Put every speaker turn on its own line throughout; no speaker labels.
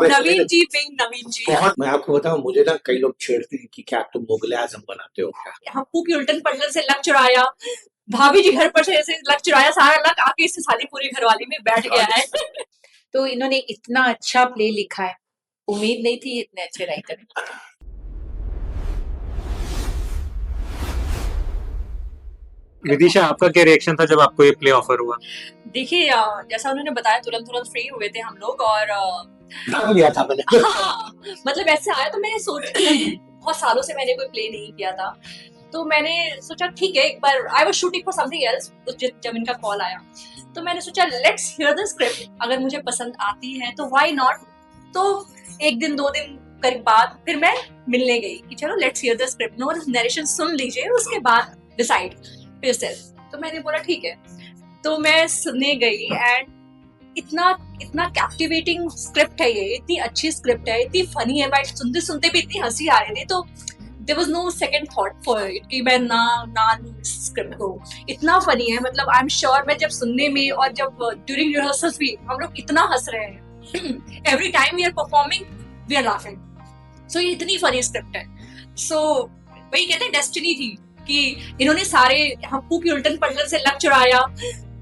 नवीन जी Bing नवीन जी।
बहुत मैं आपको बताऊं, मुझे ना कई लोग छेड़ते हैं कि क्या तुम मुगले आजम बनाते हो क्या।
हप्पू की उल्टन पलटन से लक चुराया, भाभी जी घर पर से ऐसे लक चुराया, सारा लक आके इससे साली पूरी घरवाली में बैठ गया है।
तो इन्होंने इतना अच्छा प्ले लिखा है, उम्मीद नहीं थी इतने अच्छे राइटर।
विदिशा, आपका क्या रिएक्शन था जब आपको ये प्ले ऑफर हुआ?
देखिए जैसा उन्होंने बताया तुरंत तुरंत फ्री हुए थे हम लोग और
नाम लिया था मैंने।
हाँ, मतलब ऐसे आया तो मैंने सोच बहुत सालों से मैंने कोई प्ले नहीं किया था, तो मैंने सोचा ठीक है एक बार I was shooting for something else, जब इनका कॉल आया तो मैंने सोचा लेट्स हियर द स्क्रिप्ट, अगर मुझे पसंद आती है तो व्हाई नॉट। तो एक दिन दो दिन करीब बाद फिर मैं मिलने गई कि चलो let's hear the script, no narration सुन लीजिए उसके बाद डिसाइड फिर से। तो मैंने बोला ठीक है, तो मैं सुनने गई एंड इतना इतना कैप्टिवेटिंग स्क्रिप्ट है ये, इतनी अच्छी स्क्रिप्ट है, इतनी फनी है, बट सुनते सुनते भी इतनी हंसी आ रही थी, तो there was no second thought for it कि मैं ना स्क्रिप्ट को। इतना फनी है, मतलब आई एम श्योर मैं जब सुनने में और जब ड्यूरिंग रिहर्सल्स भी हम लोग इतना हंस रहे हैं every time we are performing we are laughing. So ये इतनी फनी स्क्रिप्ट है। सो वही कहते हैं डेस्टिनी थी कि इन्होंने सारे हप्पू की उल्टन पलटन से लक चुराया,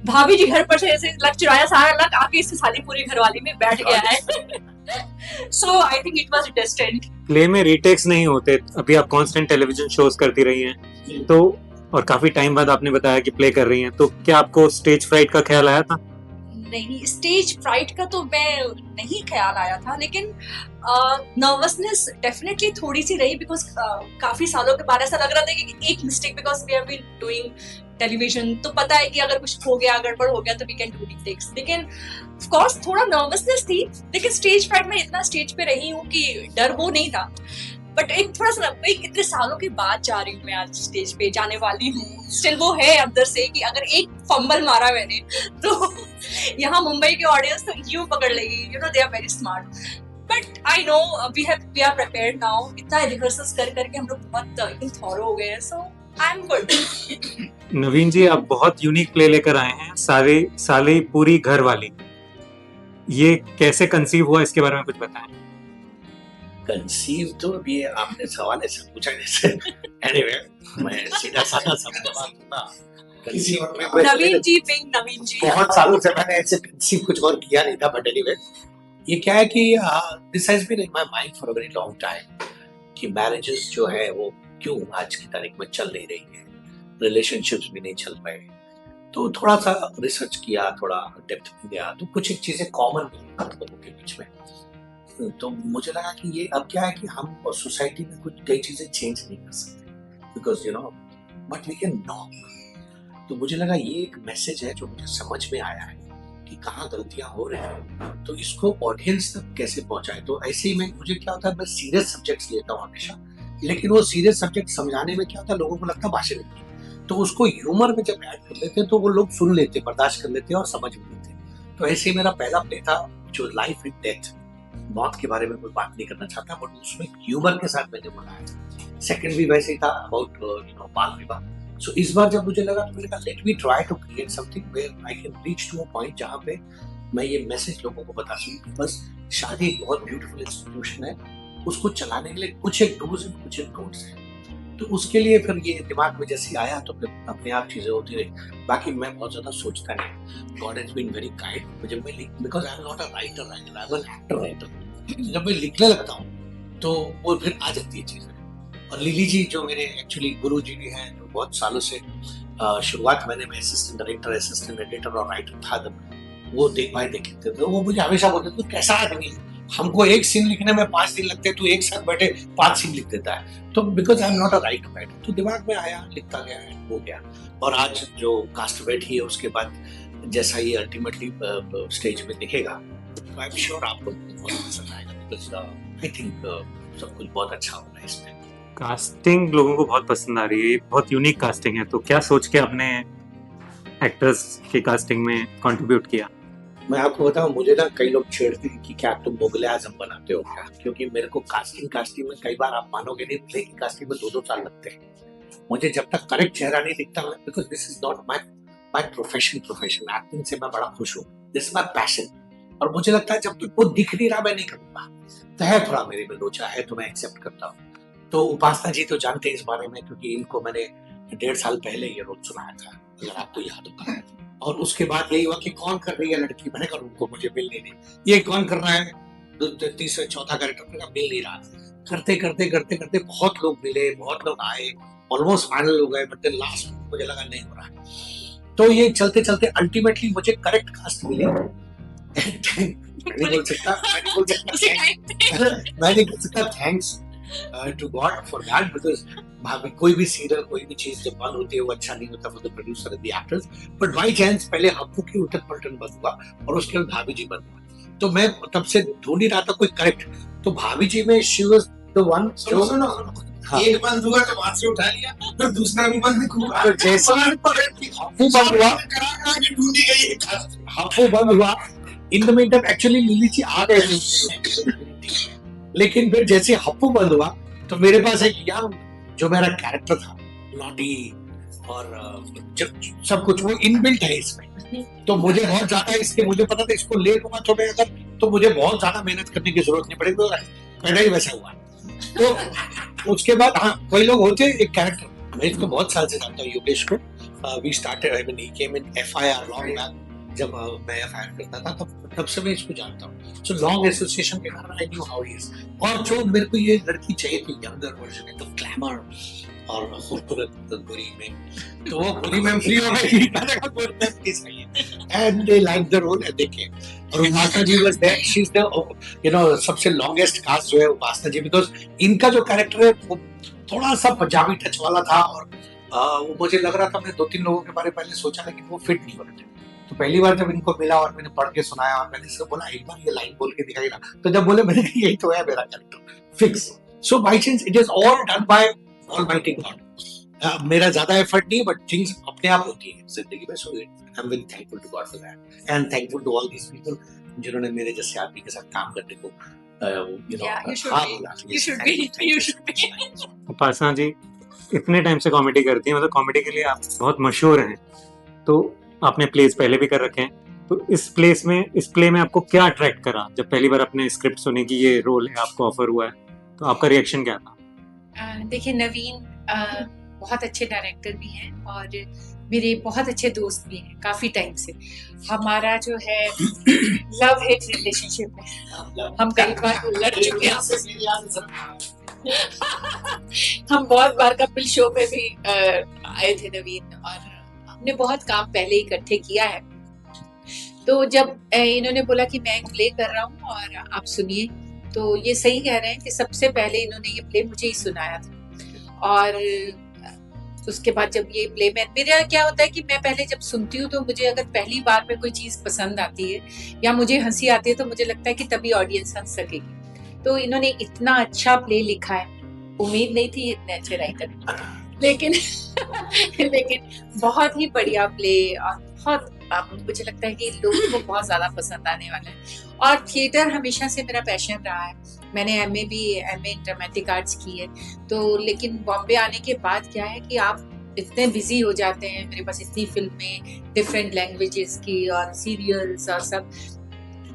भाभी जी घर पर से ऐसे लक चुराया, सारा लक आके इससे साली पूरी घरवाली में बैठ गया है। So I think it was destined.
Play में रीटेक्स नहीं होते, अभी आप कांस्टेंट टेलीविजन शोज करती रही हैं तो, और काफी टाइम बाद आपने बताया कि प्ले कर रही हैं, तो क्या आपको स्टेज फ्राइट का ख्याल आया था?
नहीं, स्टेज फ्राइट का तो मैं नहीं ख्याल आया था, लेकिन नर्वसनेस डेफिनेटली थोड़ी सी रही, बिकॉज काफी सालों के बाद ऐसा लग रहा था कि एक mistake, because we have been doing television, तो पता है कि अगर कुछ हो गया, गड़बड़ हो गया तो वी कैन डू रीटेक्स, लेकिन ऑफ कोर्स थोड़ा नर्वसनेस थी। लेकिन स्टेज फ्राइट में इतना स्टेज पे रही हूँ कि डर वो नहीं था, बट एक थोड़ा सा एक इतने सालों के बाद जा रही हूँ मैं आज स्टेज पे, जाने वाली हूँ, स्टिल वो है अंदर से कि अगर एक फंबल मारा मैंने तो यहाँ मुंबई के ऑडियंस तो यूं पकड़ लेगी, you know they are very smart, but I know we are prepared now. इतना रिहर्सल्स कर करके हम लोग बहुत एकदम थॉरो हो गए हैं, सो आई एम गुड।
नवीन जी, आप बहुत यूनिक प्ले लेकर आए हैं, साली पूरी घर वाली। ये कैसे कंसीव हुआ, इसके बारे में कुछ बताएं।
कंसीव तो अभी आपने सवाल ऐसे पूछा जैसे एनीवे मैं सीधा साधा सब जवाब दूंगा। कंसीव में
नवीन जी बिंग नवीन जी।
बहुत सालों से मैंने ऐसे कंसीव कुछ और किया नहीं था, बट एनीवे ये क्या है कि this has been in my mind for a very long time कि मैरिजेस जो है वो क्यों आज की तारीख में चल नहीं रही है, रिलेशनशिप्स भी नहीं चल पाए। तो थोड़ा सा रिसर्च किया, थोड़ा डेप्थ में गया, तो कुछ एक चीजें कॉमन मिली लोगों के बीच में। तो मुझे लगा कि ये अब क्या है कि हम और सोसाइटी में कुछ कई चीजें चेंज नहीं कर सकते, because you know but we can knock. तो मुझे लगा ये एक मैसेज है जो मुझे समझ में आया है कि कहाँ गलतियां हो रही हैं, तो इसको ऑडियंस तक कैसे पहुंचाए। तो ऐसे ही मुझे क्या होता है, मैं सीरियस सब्जेक्ट्स लेता हूँ हमेशा, लेकिन वो सीरियस सब्जेक्ट समझाने में क्या होता है, लोगों को लगता है भाषण है, तो उसको ह्यूमर में जब ऐड कर लेते हैं तो वो लोग सुन लेते, बर्दाश्त कर लेते हैं और समझ भी लेते हैं। तो ऐसे ही मेरा पहला प्ले था जो लाइफ एंड डेथ, मौत के बारे में कोई बात नहीं करना चाहता, बट उसमें ह्यूमर के साथ मैंने बनाया। सेकंड भी वैसे ही था अबाउट बाल विवाह। सो इस बार जब मुझे लगा तो मैंने कहा let me try to create something where I can reach to a point जहाँ पे मैं ये मैसेज लोगों को बता सकूं। बस शादी एक बहुत ब्यूटीफुल इंस्टीट्यूशन है, उसको चलाने के लिए कुछ एक डूज एंड कुछ एक डोंट्स है। तो उसके लिए फिर ये दिमाग में जैसे आया तो फिर अपने आप चीजें होती रही। बाकी मैं बहुत ज्यादा सोचता नहीं। God has been very kind. जब मैं because I am not a writer, I am an actor writer, जब मैं लिखने लगता हूँ तो वो फिर आ जाती है चीजें। और लिली जी जो मेरे एक्चुअली गुरु जी भी हैं, जो बहुत सालों से शुरुआत मैंने मैं असिस्टेंट डायरेक्टर, असिस्टेंट एडिटर और राइटर था, तब वो देखते थे, वो मुझे हमेशा बोलते थे कैसा आदमी है, हमको एक सीन लिखने में 5 दिन लगते, तू एक साथ बैठे 5 सीन लिख देता है। तो because I am not a writer, तो दिमाग में आया, लिखता गया, हो गया। और आज जो कास्ट बैठी है उसके बाद जैसा ये अल्टीमेटली स्टेज में दिखेगा, तो आई एम श्योर आपको बहुत पसंद आएगा, बिकॉज आई थिंक सब कुछ बहुत अच्छा होगा इसमें।
कास्टिंग लोगों को बहुत पसंद आ रही है, बहुत यूनिक कास्टिंग है, तो क्या सोच के आपने एक्टर्स की कास्टिंग में कंट्रीब्यूट किया?
मैं आपको बताऊं, मुझे ना कई लोग छेड़ते हैं कि क्या तुम मुगले आजम बनाते हो क्या, क्योंकि मेरे को कास्टिंग में कई बार आप मानोगे नहीं, प्ले की कास्टिंग में 2-2 साल लगते हैं। मुझे जब तक करेक्ट चेहरा नहीं दिखता, because this is not my profession. Acting से मैं बड़ा खुश हूँ, दिस इज माय पैशन। और मुझे लगता है जब तक वो दिख नहीं रहा मैं नहीं करूंगा। तो है थोड़ा मेरे में लोचा है, तो मैं एक्सेप्ट करता हूँ। तो उपासना जी तो जानते हैं इस बारे में, क्योंकि इनको मैंने 1.5 साल पहले ये रोल सुनाया था, अगर आपको याद होगा। और उसके बाद यही हुआ कि कौन कर रही है लड़की, मैंने कहा उनको मुझे मिल नहीं रही, ये कौन कर रहा है, तीसरा चौथा कैरेक्टर मिल नहीं रहा। करते करते करते करते बहुत लोग मिले, बहुत लोग आए, ऑलमोस्ट फाइनल हो गए, बट लास्ट मुझे लगा नहीं हो रहा। तो ये चलते चलते अल्टीमेटली मुझे करेक्ट कास्ट मिली। मैं नहीं बोल सकता thanks to God for that, because कोई भी सीरियल, कोई भी चीज जब बंद होती है वो अच्छा नहीं होता for the producer and the actors. But by chance पहले हप्पू की उठक पलटन बंद हुआ और उसके बाद भाभी जी बंद हुआ, तो मैं तब से ढूंढ ही रहा था कोई करेक्ट। तो भाभी जी में शी वाज द वन।
सुनो
हाँ।
एक बंद हुआ तो वहां से उठा लिया, फिर दूसरा भी बंद हुआ,
तो जैसे हप्पू बंद हुआ,
ढूंढी गई
हप्पू बंद हुआ, in the mean time actually Lily ji आ गए थे। लेकिन फिर जैसे हप्पू बंद हुआ तो मेरे पास एक यंग जो मेरा कैरेक्टर था, नॉटी और सब कुछ वो इनबिल्ट है इसमें। तो मुझे बहुत ज्यादा इसके मुझे पता था इसको ले लूंगा तो मैं अगर, तो मुझे बहुत ज्यादा मेहनत करने की जरूरत नहीं पड़ेगी, तो पैदा ही वैसा हुआ। तो उसके बाद हाँ कोई लोग होते हैं एक कैरेक्टर, मैं इसको बहुत साल से जानता हूँ योगेश को। We started, I mean he came in FIR long back, जब मैं एफआईआर करता था तब से मैं इसको जानता हूँ। सो लॉन्ग एसोसिएशन के कारण I knew how he is. और जो मेरे को ये लड़की चाहिए थी यंगर वर्जन में, तो ग्लैमर और खूबसूरत गोरी में, तो वो गोरी में फ्री हो गई, मैंने कहा गोरी सही है, and they like the role and they came. और Upasana ji was there, she is the सबसे लॉन्गेस्ट कास्ट जो है उपासना जी, बिकॉज इनका जो कैरेक्टर है वो थोड़ा सा पंजाबी टच वाला था, और वो मुझे लग रहा था, मैंने 2-3 लोगों के बारे में पहले सोचा लेकिन वो फिट नहीं हो रहे थे। तो पहली बार जब इनको मिला और मैंने पढ़ के सुनाया और मैंने इसको बोला एक बार ये लाइन बोल के दिखाई ना, तो जब बोले मैंने यही तो है मेरा character fix. So by chance it is all done by almighty God. मेरा ज्यादा एफर्ट नहीं, बट थिंग्स अपने आप होती है जिंदगी में। So I am very thankful to God for that and thankful to all these people जिन्होंने मेरे जैसे आदमी के साथ काम करने को
उपासना जी इतने टाइम से कॉमेडी करती हैं, मतलब कॉमेडी के लिए आप बहुत मशहूर हैं, तो आपने प्लेस पहले भी कर रखे हैं, तो इस प्ले में आपको क्या अट्रैक्ट करा जब पहली बार आपने स्क्रिप्ट सुनी कि ये रोल है, आपको ऑफर हुआ है, तो आपका रिएक्शन क्या था?
देखिए नवीन बहुत अच्छे डायरेक्टर भी हैं और मेरे बहुत अच्छे दोस्त भी हैं काफी टाइम से। हमारा जो है लव हेट रिलेशनशिप है, हम कई बार लड़ चुके हैं। हम बहुत बार कपिल शो पे भी आए थे नवीन, और हमने बहुत काम पहले इकट्ठे किया है। तो जब इन्होंने बोला कि मैं एक प्ले कर रहा हूँ और आप सुनिए, तो ये सही कह रहे हैं कि सबसे पहले इन्होंने ये प्ले मुझे ही सुनाया था। और उसके बाद जब ये प्ले में मेरा क्या होता है कि मैं पहले जब सुनती हूँ तो मुझे अगर पहली बार में कोई चीज पसंद आती है या मुझे हंसी आती है तो मुझे लगता है कि तभी ऑडियंस हंस सकेगी। तो इन्होंने इतना अच्छा प्ले लिखा है, उम्मीद नहीं थी इतने अच्छे राइटर, लेकिन लेकिन बहुत ही बढ़िया प्ले और बहुत मुझे लगता है कि लोगों को बहुत ज्यादा पसंद आने वाला है। और थिएटर हमेशा से मेरा पैशन रहा है, मैंने एमए इन ड्रामेटिक आर्ट्स की है। तो लेकिन बॉम्बे आने के बाद क्या है कि आप इतने बिजी हो जाते हैं, मेरे पास इतनी फिल्में डिफरेंट लैंग्वेजेस की और सीरियल्स और सब,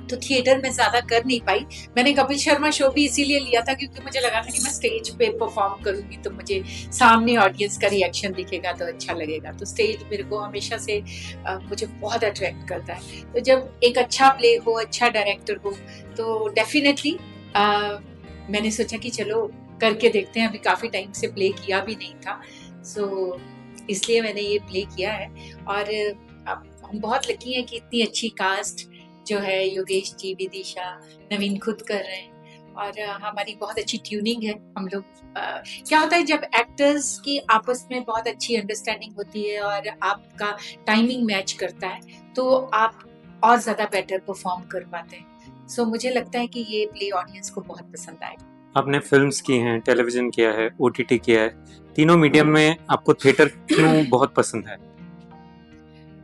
तो थिएटर में ज्यादा कर नहीं पाई। मैंने कपिल शर्मा शो भी इसीलिए लिया था क्योंकि मुझे लगा था कि मैं स्टेज पे परफॉर्म करूंगी तो मुझे सामने ऑडियंस का रिएक्शन दिखेगा तो अच्छा लगेगा। तो स्टेज मेरे को हमेशा से मुझे बहुत अट्रैक्ट करता है। तो जब एक अच्छा प्ले हो, अच्छा डायरेक्टर हो, तो डेफिनेटली मैंने सोचा कि चलो करके देखते हैं। अभी काफी टाइम से प्ले किया भी नहीं था, सो इसलिए मैंने ये प्ले किया है। और हम बहुत लकी हैं कि इतनी अच्छी कास्ट जो है, योगेश जी, विदिशा, नवीन खुद कर रहे हैं और हमारी बहुत अच्छी ट्यूनिंग है। हम लोग क्या होता है जब एक्टर्स की आपस में बहुत अच्छी अंडरस्टैंडिंग होती है और आपका टाइमिंग मैच करता है तो आप और ज्यादा बेटर परफॉर्म कर पाते हैं। सो मुझे लगता है कि ये प्ले ऑडियंस को बहुत पसंद आएगा।
आपने फिल्म्स की हैं, टेलीविजन किया है, ओटीटी किया है, तीनों मीडियम में आपको थिएटर क्यों बहुत पसंद है?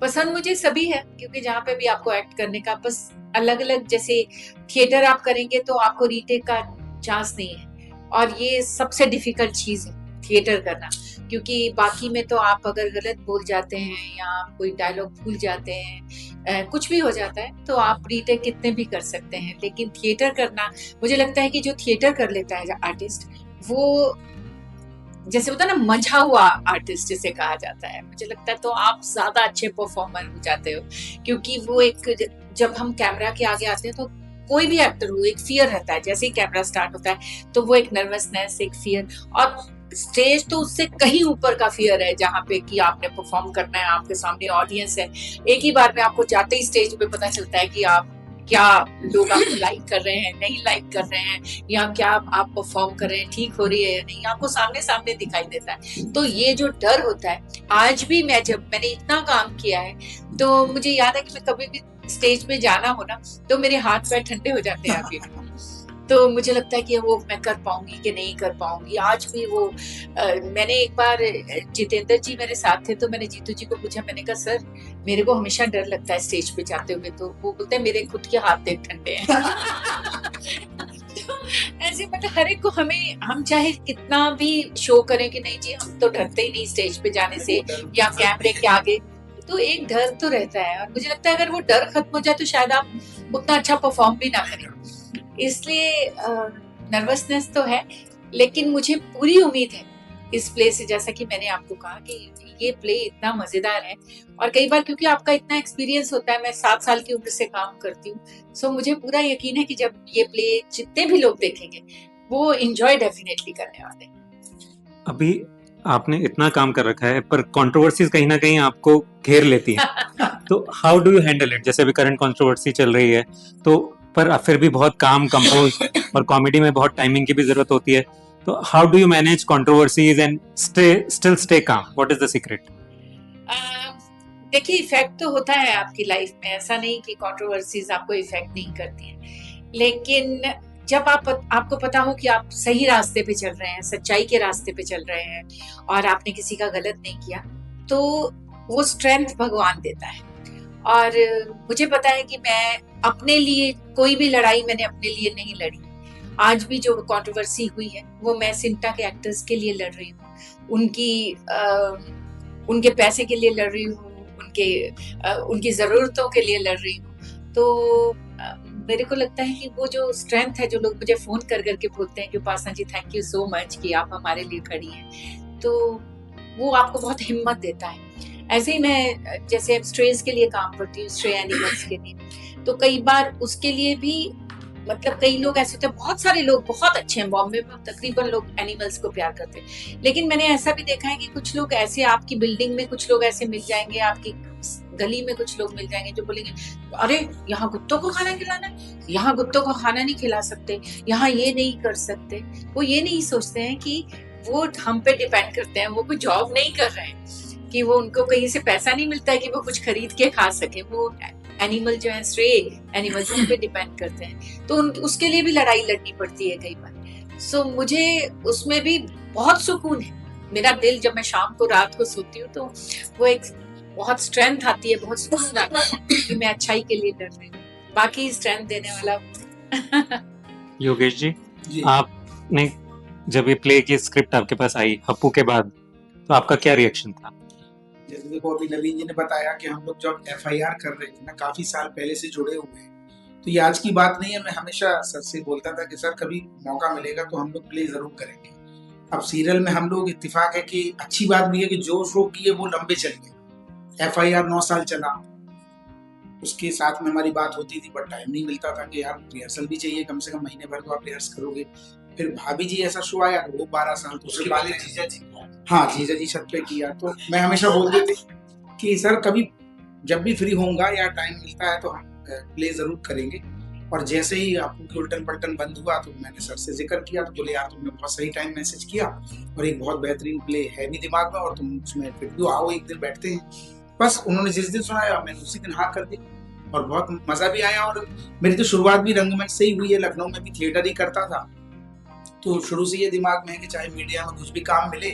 पसंद मुझे सभी है क्योंकि जहाँ पे भी आपको एक्ट करने का, बस अलग अलग, जैसे थिएटर आप करेंगे तो आपको रीटेक का चांस नहीं है और ये सबसे डिफिकल्ट चीज है थिएटर करना, क्योंकि बाकी में तो आप अगर गलत बोल जाते हैं या आप कोई डायलॉग भूल जाते हैं, कुछ भी हो जाता है, तो आप रीटेक कितने भी कर सकते हैं। लेकिन थिएटर करना, मुझे लगता है कि जो थिएटर कर लेता है आर्टिस्ट, वो जैसे होता है ना मंझा हुआ आर्टिस्ट जिसे कहा जाता है, मुझे लगता है तो आप ज्यादा अच्छे परफॉर्मर हो जाते हो। क्योंकि वो एक, जब हम कैमरा के आगे आते हैं तो कोई भी एक्टर हो, एक फियर रहता है। जैसे ही कैमरा स्टार्ट होता है तो वो एक नर्वसनेस, एक फियर, और स्टेज तो उससे कहीं ऊपर का फियर है, जहाँ पे कि आपने परफॉर्म करना है, आपके सामने ऑडियंस है। एक ही बार में आपको जाते ही स्टेज पे पता चलता है कि आप क्या, लोग आपको लाइक कर रहे हैं, नहीं लाइक कर रहे हैं, या क्या आप परफॉर्म कर रहे हैं, ठीक हो रही है या नहीं, आपको सामने सामने दिखाई देता है। तो ये जो डर होता है, आज भी मैंने इतना काम किया है, तो मुझे याद है कि मैं कभी भी स्टेज पे जाना हो ना, तो मेरे हाथ पैर ठंडे हो जाते हैं अभी। तो मुझे लगता है कि वो मैं कर पाऊंगी कि नहीं कर पाऊंगी। आज भी वो मैंने एक बार, जितेंद्र जी मेरे साथ थे, तो मैंने जीतू जी को पूछा, मैंने कहा सर मेरे को हमेशा डर लगता है स्टेज पे जाते हुए। तो वो बोलते हैं मेरे खुद के हाथ देख ठंडे हैं। तो ऐसे मतलब हर एक को, हम चाहे कितना भी शो करें कि नहीं जी हम तो डरते ही नहीं स्टेज पे जाने से या कैमरे के आगे, तो एक डर तो रहता है। और मुझे लगता है अगर वो डर खत्म हो जाए तो शायद आप उतना अच्छा परफॉर्म भी ना करें। इसलिए नर्वसनेस तो है, लेकिन मुझे पूरी उम्मीद है इस प्ले से, जैसा कि मैंने आपको कहा कि ये प्ले इतना मजेदार है। और कई बार क्योंकि आपका इतना एक्सपीरियंस होता है, मैं 7 साल की उम्र से काम करती हूँ, सो मुझे पूरा यकीन है कि जब ये प्ले जितने भी लोग देखेंगे वो एंजॉय डेफिनेटली करने वाले हैं।
अभी आपने इतना काम कर रखा है, पर कंट्रोवर्सीज कहीं ना कहीं आपको घेर लेती हैं। तो how do you handle it? जैसे अभी करंट कंट्रोवर्सी चल रही है, तो पर फिर भी बहुत काम, कंपोज और कॉमेडी में बहुत टाइमिंग की भी जरूरत होती है। तो how do you manage controversies and still stay calm? What is the secret?
देखिए, इफेक्ट तो होता है आपकी लाइफ में, ऐसा नहीं कि कंट्रोवर्सीज आपको इफेक्ट नहीं करती हैं। लेकिन जब आपको पता हो कि आप सही रास्ते पे चल रहे हैं, सच्चाई के रास्ते पे चल रहे हैं, और आपने किसी का गलत नहीं किया, तो वो स्ट्रेंथ भगवान देता है। और मुझे पता है कि मैं अपने लिए कोई भी लड़ाई मैंने अपने लिए नहीं लड़ी। आज भी जो कंट्रोवर्सी हुई है वो मैं सिंटा के एक्टर्स के लिए लड़ रही हूँ, उनके पैसे के लिए लड़ रही हूँ, उनकी ज़रूरतों के लिए लड़ रही हूँ। तो मेरे को लगता है कि वो जो स्ट्रेंथ है, जो लोग मुझे फ़ोन कर करके बोलते हैं कि उपासना जी थैंक यू सो मच कि आप हमारे लिए खड़ी हैं, तो वो आपको बहुत हिम्मत देता है। ऐसे ही मैं जैसे स्ट्रेज के लिए काम करती हूँ, स्ट्रे एनिमल्स के लिए, तो कई बार उसके लिए भी मतलब कई लोग ऐसे होते हैं, बहुत सारे लोग बहुत अच्छे हैं बॉम्बे में, तकरीबन लोग एनिमल्स को प्यार करते हैं। लेकिन मैंने ऐसा भी देखा है कि कुछ लोग ऐसे, आपकी बिल्डिंग में कुछ लोग ऐसे मिल जाएंगे, आपकी गली में कुछ लोग मिल जाएंगे जो बोलेंगे अरे यहाँ कुत्तों को खाना खिलाना है, यहाँ कुत्तों को खाना नहीं खिला सकते, यहाँ ये नहीं कर सकते। वो ये नहीं सोचते हैं कि वो हम पे डिपेंड करते हैं, वो कोई जॉब नहीं कर रहे हैं, कि वो उनको कहीं से पैसा नहीं मिलता है कि वो कुछ खरीद के खा सके। वो एनिमल जो है, स्ट्रे एनिमल्स, उन पे डिपेंड करते हैं, तो उसके लिए भी लड़ाई लड़नी पड़ती है कई बार। सो मुझे उसमें भी बहुत सुकून है। मेरा दिल, जब मैं शाम को रात को सोती हूँ, तो वो एक बहुत स्ट्रेंथ आती है, बहुत सुकून आता है कि मैं अच्छाई के लिए लड़ रही हूँ। बाकी स्ट्रेंथ देने वाला
योगेश जी, आपने जब ये प्ले की स्क्रिप्ट आपके पास आई हप्पू के बाद, तो आपका क्या रिएक्शन था?
जैसे देखो, अभी नवीन जी ने बताया कि हम लोग जब FIR कर रहे थे ना, काफी साल पहले से जुड़े हुए हैं, तो ये आज की बात नहीं है। मैं हमेशा सर से बोलता था कि सर कभी मौका मिलेगा तो हम लोग प्ले जरूर करेंगे। अब सीरियल में हम लोग इत्तेफाक है कि अच्छी बात भी है कि जो शो किए वो लंबे चल गए। FIR 9 साल चला, उसके साथ में हमारी बात होती थी, बट टाइम नहीं मिलता था कि यार रिहर्सल भी चाहिए, कम से कम महीने भर तो आप रिहर्स करोगे। फिर भाभी जी ऐसा शो आया, वो 12 साल, तो उसके बाद जीजा जी, हाँ जीजा जी छत पे किया। तो मैं हमेशा बोलते थे कि सर कभी जब भी फ्री होऊंगा या टाइम मिलता है तो हम प्ले जरूर करेंगे। और जैसे ही आपको उल्टन पलटन बंद हुआ तो मैंने सर से जिक्र किया, तो बोले यार तुमने बहुत सही टाइम मैसेज किया और एक बहुत बेहतरीन प्ले है भी दिमाग में, और तुम उसमें फिर भी आओ, एक दिन बैठते हैं। बस उन्होंने जिस दिन सुनाया मैंने उसी दिन हाँ कर दी, और बहुत मजा भी आया। और मेरी तो शुरुआत भी रंगमंच से ही हुई है, लखनऊ में भी थिएटर ही करता था, तो शुरू से ये दिमाग में है कि चाहे मीडिया में कुछ भी काम मिले,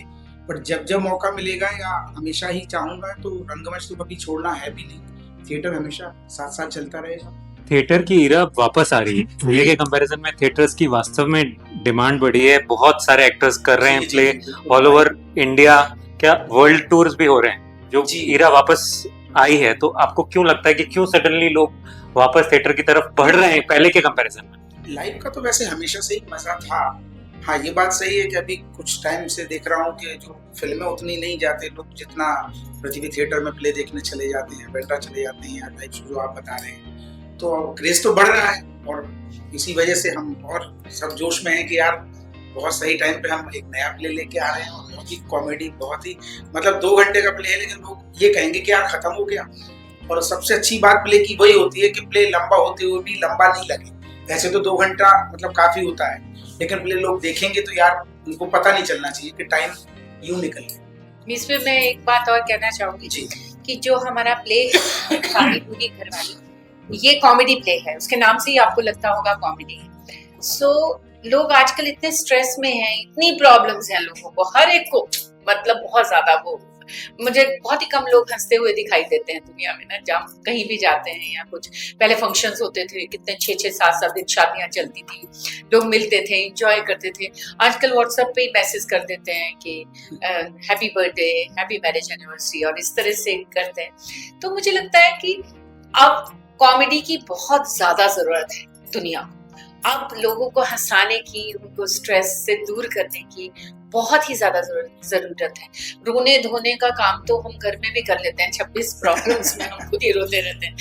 पर जब जब मौका मिलेगा या हमेशा ही चाहूंगा, तो रंगमंच तो कभी छोड़ना है भी नहीं। थिएटर हमेशा साथ साथ चलता रहेगा।
थिएटर की इरा वापस आ रही है। पहले के कंपैरिजन में थिएटर्स की वास्तव में डिमांड बढ़ी है, बहुत सारे एक्टर्स कर रहे हैं प्ले ऑल ओवर इंडिया, क्या वर्ल्ड टूर्स भी हो रहे हैं। जो
जी।
इरा वापस आई है, तो आपको क्यों लगता है कि क्यों सडनली लोग वापस थिएटर की तरफ बढ़ रहे हैं पहले के कंपैरिजन में?
लाइव का तो वैसे हमेशा से ही मजा था। हाँ, ये बात सही है कि अभी कुछ टाइम से देख रहा हूँ कि जो फिल्में उतनी नहीं जाते लोग जितना पृथ्वी थिएटर में प्ले देखने चले जाते हैं, बेटा चले जाते हैं, लाइव शो जो आप बता रहे हैं, तो क्रेज तो बढ़ रहा है। और इसी वजह से हम और सब जोश में हैं कि यार बहुत सही टाइम पे हम एक नया प्ले लेके आ रहे हैं, और बहुत ही कॉमेडी, बहुत ही मतलब 2 घंटे का प्ले है, लेकिन लोग ये कहेंगे कि यार खत्म हो गया। और सबसे अच्छी बात प्ले की वही होती है कि प्ले लंबा होते हुए भी लंबा नहीं लगे। वैसे तो 2 घंटा मतलब काफी होता है, लेकिन प्ले लोग देखेंगे तो यार उनको पता नहीं चलना चाहिए कि टाइम यूं निकल गया।
इसमें मैं एक बात और कहना चाहूंगी
जी।
कि जो हमारा प्ले खाली पूरी घरवाली, ये कॉमेडी प्ले है, उसके नाम से ही आपको लगता होगा कॉमेडी है। सो लोग आजकल इतने स्ट्रेस में हैं, इतनी प्रॉब्लम्स हैं लोगों को, हर एक को, मतलब बहुत ज्यादा। वो मुझे बहुत ही कम लोग हंसते हुए दिखाई देते हैं दुनिया में ना, जब कहीं भी जाते हैं या कुछ। पहले फंक्शंस होते थे, कितने 6-6, 7-7 दिन शादियां चलती थी, लोग मिलते थे, एंजॉय करते थे। आजकल व्हाट्सएप पे ही मैसेज कर देते हैं कि happy birthday, happy marriage anniversary, और इस तरह से करते हैं। तो मुझे लगता है कि अब कॉमेडी की बहुत ज्यादा जरूरत है दुनिया को। अब लोगों को हंसाने की, उनको स्ट्रेस से दूर करने की बहुत ही ज्यादा जरूरत है। रोने धोने का काम तो हम घर में भी कर लेते हैं, 26 प्रॉब्लम्स में हम खुद ही रोते रहते हैं,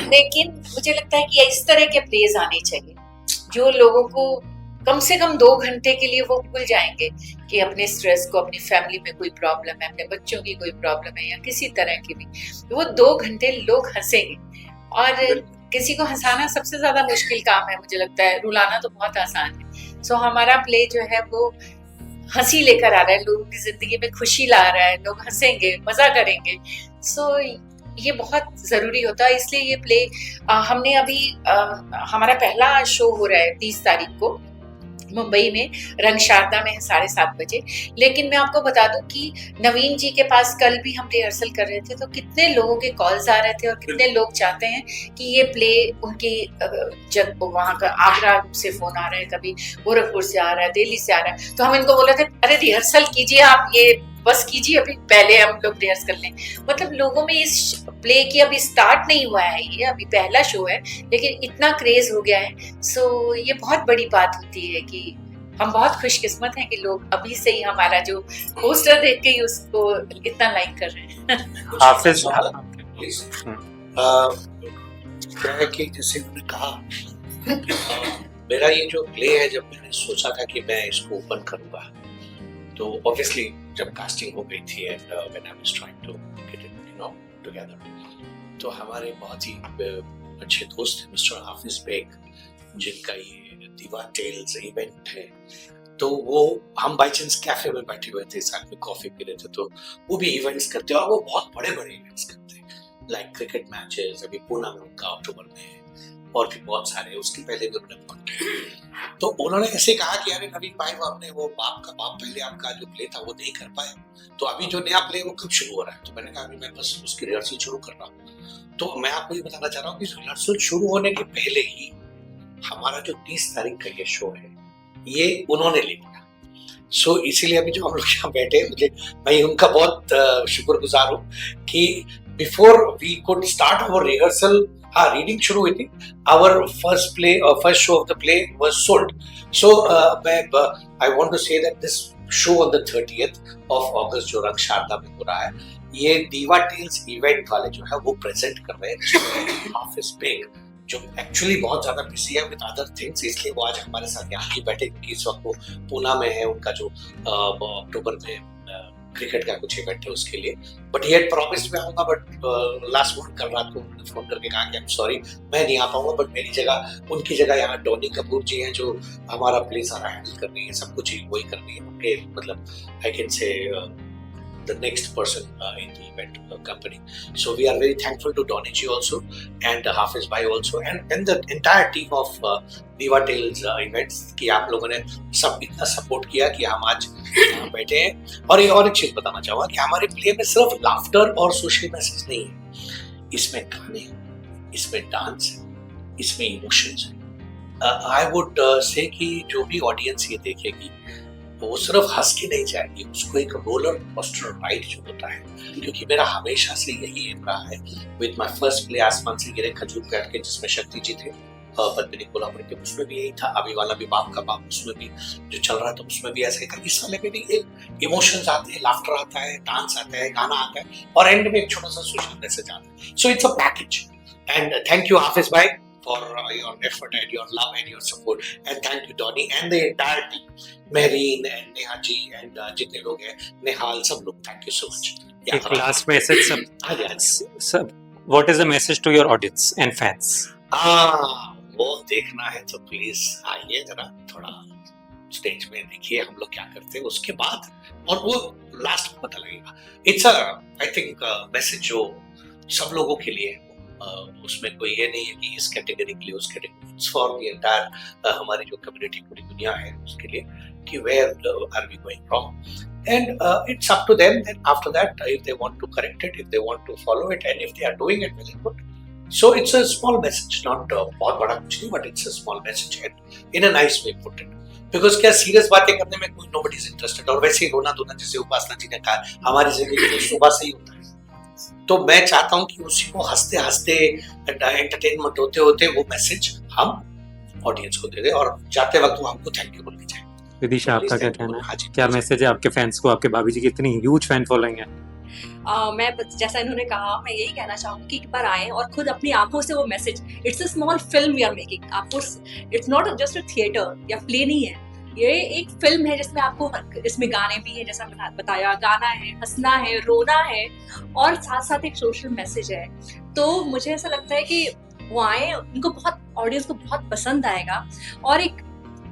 लेकिन मुझे लगता है कि इस तरह के प्लेज आने चाहिए जो लोगों को कम से कम 2 घंटे के लिए वो भूल जाएंगे कि अपने स्ट्रेस को, अपनी फैमिली में कोई प्रॉब्लम है, अपने बच्चों की कोई प्रॉब्लम है या किसी तरह की भी, वो 2 घंटे लोग हंसेंगे। और किसी को हंसाना सबसे ज्यादा मुश्किल काम है, मुझे लगता है। रुलाना तो बहुत आसान है। सो हमारा प्ले जो है वो हंसी लेकर आ रहा है, लोगों की जिंदगी में खुशी ला रहा है, लोग हंसेंगे, मजा करेंगे। सो ये बहुत जरूरी होता है। इसलिए ये प्ले हमने अभी हमारा पहला शो हो रहा है 30 तारीख को मुंबई में, रंग शारदा में है 7:30 बजे। लेकिन मैं आपको बता दूं कि नवीन जी के पास कल भी हम रिहर्सल कर रहे थे, तो कितने लोगों के कॉल्स आ रहे थे और कितने लोग चाहते हैं कि ये प्ले उनके जब वहाँ का आगरा से फोन आ रहा है, कभी गोरखपुर से आ रहा है, दिल्ली से आ रहा है। तो हम इनको बोले थे अरे रिहर्सल कीजिए आप, ये बस कीजिए, अभी पहले हम लोग रिहर्स कर लें। मतलब लोगों में इस प्ले की अभी स्टार्ट नहीं हुआ है, ये अभी पहला शो है, लेकिन इतना क्रेज हो गया है। सो ये बहुत बड़ी बात होती है कि हम बहुत खुशकिस्मत हैं कि लोग अभी से ही हमारा जो पोस्टर देख के ही उसको इतना लाइक कर रहे हैं।
हाफिज,
क्या है कि जैसे मैंने कहा, मेरा ये जो प्ले है, जब मैंने सोचा था कि मैं इसको ओपन करूंगा, तो ऑब्वियसली जब कास्टिंग हो गई थी and when I was trying to get it together, तो हमारे बहुत ही अच्छे दोस्त हैं मिस्टर हाफिज बेग, जिनका ये दीवा टेल्स इवेंट है। तो वो हम बाई चांस कैफे में बैठे हुए थे, साथ में कॉफी पी रहे थे, तो वो भी इवेंट्स करते हैं और वो बहुत बड़े बड़े इवेंट्स करते हैं, लाइक क्रिकेट मैचेस। अभी पूना में उनका अक्टूबर में है, और भी बहुत सारे, उसके पहले भी उन्होंने बहुत किया। तो उन्होंने ऐसे कहा कि अरे नवीन भाई, वो आपने वो बाप का बाप पहले आपका जो प्ले था वो नहीं कर पाए, तो अभी जो नया प्ले वो कब शुरू हो रहा है? तो मैंने कहा अभी मैं बस उसकी रिहर्सल शुरू कर रहा हूँ। तो मैं आपको ये बताना चाह रहा हूँ कि रिहर्सल शुरू होने के पहले ही हमारा जो 30 तारीख का ये शो है, ये उन्होंने ले लिया। सो इसीलिए अभी जो हम लोग यहाँ बैठे, मुझे मैं उनका बहुत शुक्रगुजार हूँ कि before we could start our rehearsal, हाँ रीडिंग शुरू हुई थी, our first show of the play was sold. So I want to say that this show on the 30th of August जो रंग शारदा में हो रहा है, ये दीवा टेल्स इवेंट वाले जो है वो प्रेजेंट कर रहे हैं हाफिज बेग, जो एक्चुअली बहुत ज्यादा बिजी है विद अदर थिंग्स, इसलिए वो आज हमारे साथ यहाँ ही बैठे, क्योंकि इस वक्त वो पूना में है, उनका जो अक्टूबर में क्रिकेट का कुछ इवेंट है उसके लिए। बट ही हैड प्रॉमिस्ड मैं आऊंगा, बट लास्ट मोमेंट कल रात को उन्होंने फोन करके कहा कि आई एम सॉरी मैं नहीं आ पाऊंगा, बट मेरी जगह, उनकी जगह यहाँ डॉनी कपूर जी हैं जो हमारा प्ले सारा हैंडल कर रही है, सब कुछ वही कर रही है, उनके मतलब I can say the next person in the event company. So we are very thankful to Donnie ji also and Hafiz bhai also and the entire team of Diva Tales events कि आप लोगों ने सब इतना support किया कि हम आज बैठे हैं। और ये और एक चीज बताना चाहूँगा कि हमारे प्ले में सिर्फ लाफ्टर और सोशल मैसेज नहीं है, इसमें गाने, इसमें डांस है, इसमें इमोशंस है। आई वुड से कि जो भी ऑडियंस ये देखेगी वो सिर्फ हंस के नहीं जाएगी, उसको एक रोलर कोस्टर राइड जो होता है, क्योंकि मेरा हमेशा से यही एम रहा है। विद माय फर्स्ट प्ले आसमान से गिरे खजूर काट के, जिसमें शक्ति जी थे, पद्मिनी कोलावरती, उसमें भी यही था। अभी वाला भी बाप का बाप, उसमें भी जो चल रहा था उसमें भी ऐसा ही था। इस वाले में भी एक इमोशंस आते हैं, लाफ्टर आता है, डांस आता है, गाना आता है, और एंड में एक छोटा सा सोशल मैसेज आता है। So it's a package. And thank you Hafiz भाई for your effort and your love and your support, and thank you Donny and the entire team, Mehreen and Neha ji and जितने लोग हैं, निहाल, सब लोग, thank you so much.
एक last message सब
हाँ जी, हाँ जी।
सब what is the message to your audience and fans?
वो देखना है तो प्लीज आइए जरा, थोड़ा स्टेज में देखिए हम लोग क्या करते हैं, उसके बाद और वो लास्ट में पता लगेगा। It's a I think message जो सब लोगों के लिए है। उसमें कोई ये नहीं है कि इस कैटेगरी के लिए, उस category, it's for the entire हमारी जो कम्युनिटी, पूरी दुनिया है उसके लिए, कि where are we going wrong, and it's up to them then after that if they want to correct it, if they want to follow it, and if they are doing it very good, so it's a small message, not बहुत बड़ा कुछ नहीं, but it's a small message and in a nice way put it. Because क्या serious बातें करने में कोई nobody is interested, और वैसे ही रोना धोना, जैसे उपासना जी ने कहा, हमारी जिंदगी तो सुबह से ही होता है। तो मैं चाहता हूं कि उसी को हंसते हंसते, एंटरटेनमेंट होते होते वो मैसेज हम ऑडियंस को दे दे, और जाते वक्त वो हमको थैंक यू बोल के जाए।
विदिशा, आपका क्या कहना है?
हाँ जी,
क्या मैसेज है आपके फैंस को? आपके भाभी जी की इतनी ह्यूज फैन फॉलोइंग है।
मैं जैसा इन्होंने कहा, मैं यही कहना चाहूंगी कि एक बार आए और खुद अपनी आंखों से वो message, it's a small film we are making, आपको it's not just a theatre या प्ले नहीं है, ये एक फिल्म है जिसमें आपको, इसमें गाने भी है, जैसा मैंने बताया, गाना है, हंसना है, रोना है, और साथ साथ एक सोशल मैसेज है। तो मुझे ऐसा लगता है कि वो आए, उनको बहुत, ऑडियंस को बहुत पसंद आएगा। और एक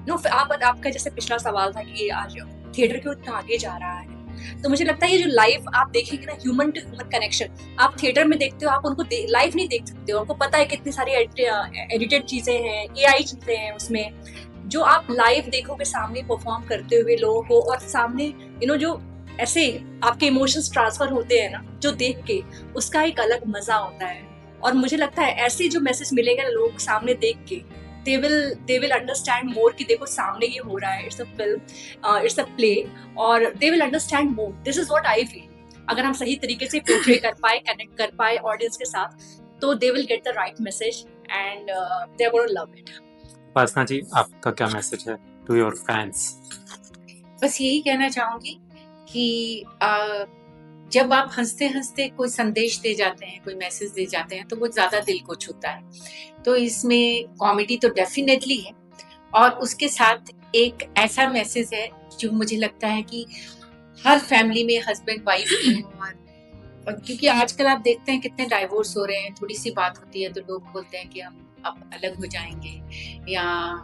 आपका जैसे पिछला सवाल था कि आज थिएटर क्यों इतना आगे जा रहा है, तो मुझे लगता है ये जो लाइव आप देखेंगे ना, ह्यूमन टू ह्यूमन कनेक्शन, आप थिएटर में देखते हो, आप उनको लाइव नहीं देख सकते हो, उनको पता है कितनी सारी एडिटेड चीजें हैं, AI चीजें हैं उसमें। जो आप लाइव देखोगे सामने परफॉर्म करते हुए लोगों को, और सामने जो ऐसे आपके इमोशंस ट्रांसफर होते हैं ना, जो देख के, उसका एक अलग मजा होता है। और मुझे लगता है ऐसे जो मैसेज मिलेगा ना लोगों को सामने देख के, they will understand more कि देखो सामने ये हो रहा है, it's a film, it's a play, और they will understand more. This is what I feel. अगर हम सही तरीके से पोर्ट्रे कर पाए, कनेक्ट कर पाए ऑडियंस के साथ, तो they will get the right message and they are going to love it.
उपासना जी, आपका क्या मैसेज है टू योर फैंस?
बस यही कहना चाहूंगी कि जब आप हंसते हंसते कोई संदेश दे जाते हैं, कोई मैसेज दे जाते हैं, तो वो ज्यादा दिल को छूता है। तो इसमें कॉमेडी तो डेफिनेटली है, और उसके साथ एक ऐसा मैसेज है जो मुझे लगता है कि हर फैमिली में हस्बैंड वाइफ और क्योंकि आजकल आप देखते हैं कितने डाइवोर्स हो रहे हैं, थोड़ी सी बात होती है तो लोग बोलते हैं कि हम अब अलग हो जाएंगे या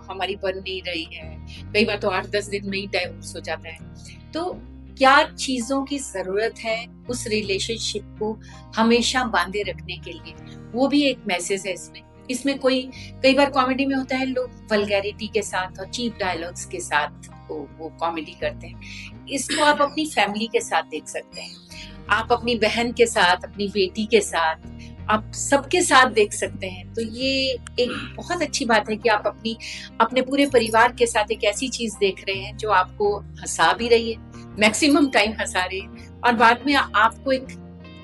हमारी बन नहीं रही है, कई बार तो 8-10 दिन में ही डाइवोर्स हो जाता है। तो क्या चीजों की जरूरत है उस रिलेशनशिप को हमेशा बांधे रखने के लिए, वो भी एक मैसेज है इसमें कई बार कॉमेडी में होता है, लोग वल्गैरिटी के साथ और चीप डायलॉग्स के साथ वो कॉमेडी करते हैं। इसको आप अपनी फैमिली के साथ देख सकते हैं, आप अपनी बहन के साथ, अपनी बेटी के साथ, आप सबके साथ देख सकते हैं। तो ये एक बहुत अच्छी बात है कि आप अपने पूरे परिवार के साथ एक ऐसी चीज देख रहे हैं जो आपको हंसा भी रही है, मैक्सिमम टाइम हंसा रही है, और बाद में आपको एक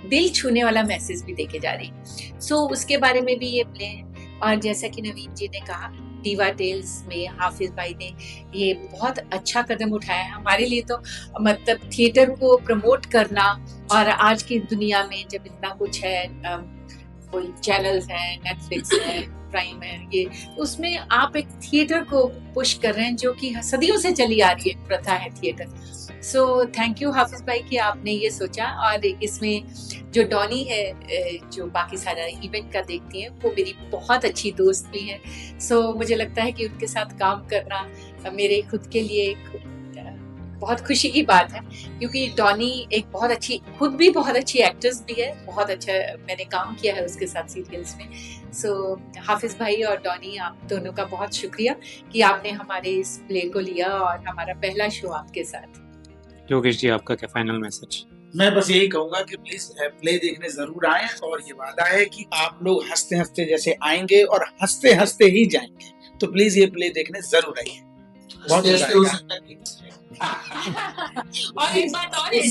दिल छूने वाला मैसेज भी देके जा रही है। सो उसके बारे में भी ये प्ले है। और जैसा कि नवीन जी ने कहा, दीवा टेल्स में हाफिज भाई ने ये बहुत अच्छा कदम उठाया है हमारे लिए। तो मतलब थिएटर को प्रमोट करना, और आज की दुनिया में जब इतना कुछ है, कोई चैनल्स हैं, नेटफ्लिक्स है, प्राइम है, ये उसमें आप एक थिएटर को पुश कर रहे हैं जो कि सदियों से चली आ रही है प्रथा है theatre. So thank you Hafiz भाई कि आपने ये सोचा। और इसमें जो डॉनी है, जो बाकी सारा इवेंट का देखती है, वो मेरी बहुत अच्छी दोस्त भी है। सो मुझे लगता है कि उनके साथ काम करना मेरे खुद के लिए बहुत खुशी की बात है, क्योंकि डॉनी एक खुद भी बहुत अच्छी एक्ट्रेस भी है, बहुत अच्छा मैंने काम किया है उसके साथ सीरियल्स में। सो हाफिज भाई और डॉनी, आप दोनों का बहुत शुक्रिया कि आपने हमारे इस प्ले को लिया और हमारा पहला शो आपके साथ।
योगेश जी, आपका क्या फाइनल मैसेज?
मैं बस यही कहूंगा कि प्लीज प्ले देखने जरूर आए, और ये वादा है कि आप लोग हंसते हंसते जैसे आएंगे और हंसते हंसते ही जाएंगे। तो प्लीज ये प्ले देखने जरूर आइए। बहुत
हंसते हंसते हो सकता है कि
और एक बात और है,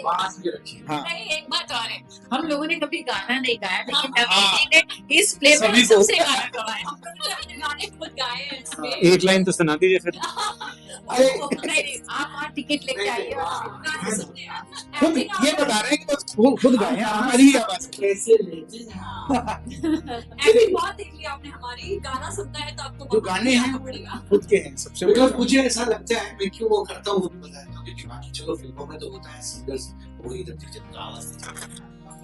बात भी रखिए।
हाँ,
नहीं एक बात और है, हम लोगों ने कभी गाना नहीं गाया, लेकिन
हाँ।
नवीन जी ने इस प्ले में
सभी को।
सबसे गाना गवाया।
हम लोगों ने गाने खुद गाए हैं इसमें।
एक लाइन तो सुना दीजिए फिर।
अरे
नहीं, आप वहाँ टिकट लेके आइए और
गाने सुनते हैं।
खुद ये बता रहे हैं कि बस खुद गाए हैं, हमारी ही आवाज में।
कैसे लेते
एक्टिंग बहुत देख लिया आपने हमारी, गाना सुनना है तो आपको
जो
वापस
गाने हैं
जाना पड़ेगा।
खुद के हैं सबसे
बिकॉज
बड़ा।
मुझे ऐसा लगता है, मैं क्यों वो करता हूँ वो भी बताया था, क्योंकि बाकी चलो फिल्मों में तो होता है सिंगर्स वो ही रखते जब आवाज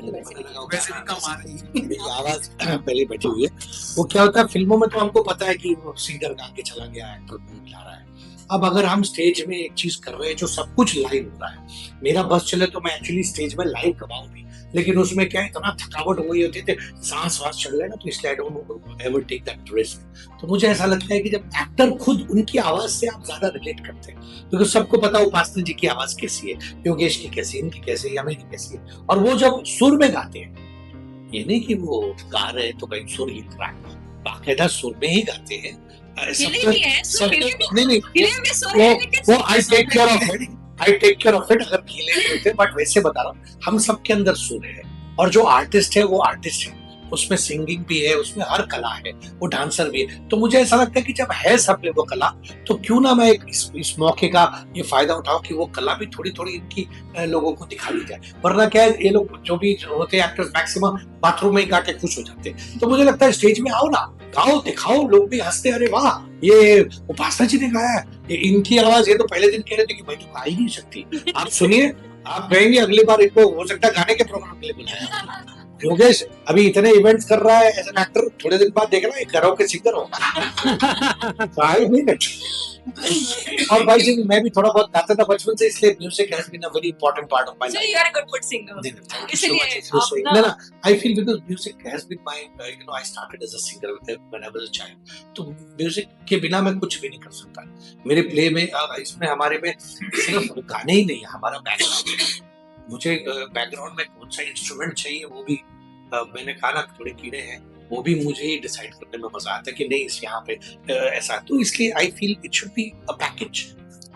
वैसे भी कम आ रही है।
मेरी आवाज पहले बैठी हुई है। वो क्या होता है फिल्मों में तो हमको पता है कि वो सिंगर गा के चला गया, एक्टर गा रहा है। अब अगर हम स्टेज में एक चीज कर रहे हैं जो सब कुछ लाइव हो रहा है, मेरा बस चले तो मैं एक्चुअली स्टेज में लाइव गवाऊं भी, लेकिन उसमें क्या है, इतना थकावट हो गई होती है, सांस वास चल रहा है ना, तो इसलिए I don't ever take that risk. तो मुझे ऐसा लगता है कि जब एक्टर खुद उनकी आवाज से आप ज्यादा रिलेट करते हैं, क्योंकि सबको पता है उपासना जी की आवाज कैसी है, योगेश की कैसी है, इनकी कैसी है, यमी की कैसी है, और वो जब सुर में गाते हैं, ये नहीं कि वो गा रहे हैं तो कहीं सुर हिल रहा है, बाकायदा सुर में ही गाते हैं।
हिले भी है, सुर हिले भी,
नहीं
हिले में सुर है, लेकिन
वो I take care of it, I take care of it. अगर गीले नहीं होते, बट वैसे बता रहा हूँ, हम सबके अंदर सुर है, और जो आर्टिस्ट है वो आर्टिस्ट है, उसमें सिंगिंग भी है, उसमें हर कला है, वो डांसर भी है। तो मुझे ऐसा लगता है कि जब है सब में वो कला, तो क्यों ना मैं इस मौके का ये फायदा उठाऊं कि वो कला भी थोड़ी थोड़ी इनकी लोगों को दिखा दी जाए। वरना क्या है, ये लोग जो भी होते हैं एक्टर्स मैक्सिमम बाथरूम में ही गा के खुश हो जाते हैं। तो मुझे लगता है स्टेज में आओ ना, गाओ, दिखाओ, लोग भी हंसते, अरे वाह ये उपासना जी ने गाया है, ये इनकी आवाज। ये तो पहले दिन कह रहे थे कि मैं तो गा ही नहीं सकती। आप सुनिए, आप कहेंगे अगली बार इनको हो सकता है गाने के प्रोग्राम के लिए बुलाया। योगेश अभी इतने इवेंट्स कर रहा है एज एन एक्टर, थोड़े दिन बाद देखना ये कराओके सिंगर होगा। Five minute. और भाई जी मैं भी थोड़ा बहुत गाता था बचपन से, इसलिए music has been a very important part of my
So
life.
you are a good singer. इसलिए आप
No, no, I feel because music has been my, I started as a singer when I was a child. तो music के बिना मैं कुछ भी नहीं कर सकता। मेरे प्ले में इसमें हमारे में सिर्फ गाने ही नहीं है, हमारा बैकग्राउंड है। मुझे बैकग्राउंड में कौन सा इंस्ट्रूमेंट चाहिए वो भी मैंने कहा ना, थोड़े कीड़े हैं, वो भी मुझे ही डिसाइड करने में मजा आता है कि नहीं इस यहाँ पे ऐसा। तो इसलिए I feel it should be a package.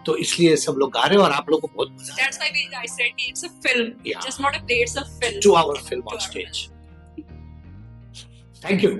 तो इसलिए सब लोग गा रहे हैं और आप लोगों को बहुत मजा आ
That's why I said it's a film,
Yeah.
just not a play. It's a film.
रहा है। 2 hour film on stage. Thank you.